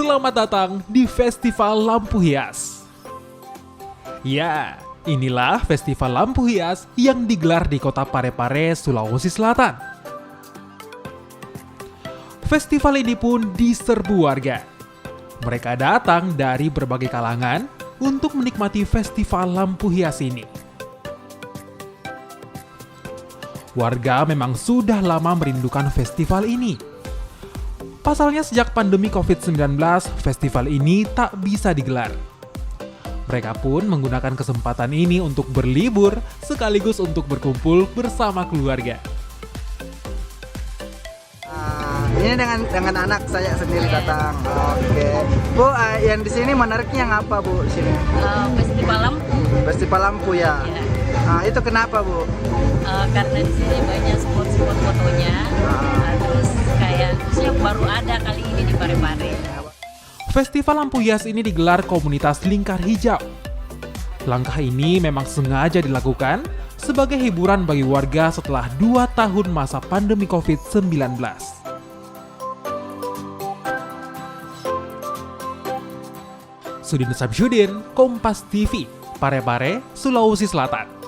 Selamat datang di Festival Lampu Hias. Ya, inilah Festival Lampu Hias yang digelar di kota Parepare, Sulawesi Selatan. Festival ini pun diserbu warga. Mereka datang dari berbagai kalangan untuk menikmati festival lampu hias ini. Warga memang sudah lama merindukan festival ini. Pasalnya sejak pandemi COVID-19, festival ini tak bisa digelar. Mereka pun menggunakan kesempatan ini untuk berlibur sekaligus untuk berkumpul bersama keluarga. Ini dengan anak saya sendiri datang. Oke. Bu, yang di sini menariknya yang apa, Bu? Sini. Festival lampu. Festival lampu ya. Ya. Nah, itu kenapa, Bu? Karena di sini banyak spot-spot fotonya. Terus kayak yang baru ada kali ini di Parepare. Festival lampu hias ini digelar komunitas Lingkar Hijau. Langkah ini memang sengaja dilakukan sebagai hiburan bagi warga setelah 2 tahun masa pandemi COVID-19. Sudin Samsyudin, Kompas TV, Parepare, Sulawesi Selatan.